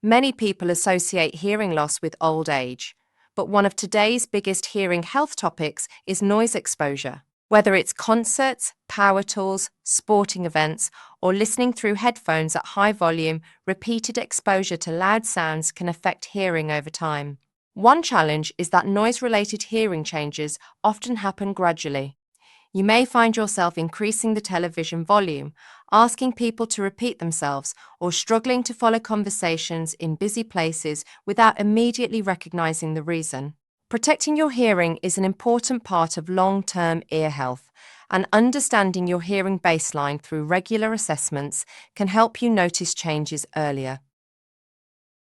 Many people associate hearing loss with old age, but one of today's biggest hearing health topics is noise exposure. Whether it's concerts, power tools, sporting events, or listening through headphones at high volume, repeated exposure to loud sounds can affect hearing over time. One challenge is that noise-related hearing changes often happen gradually. You may find yourself increasing the television volume, asking people to repeat themselves, or struggling to follow conversations in busy places without immediately recognizing the reason. Protecting your hearing is an important part of long-term ear health, and understanding your hearing baseline through regular assessments can help you notice changes earlier.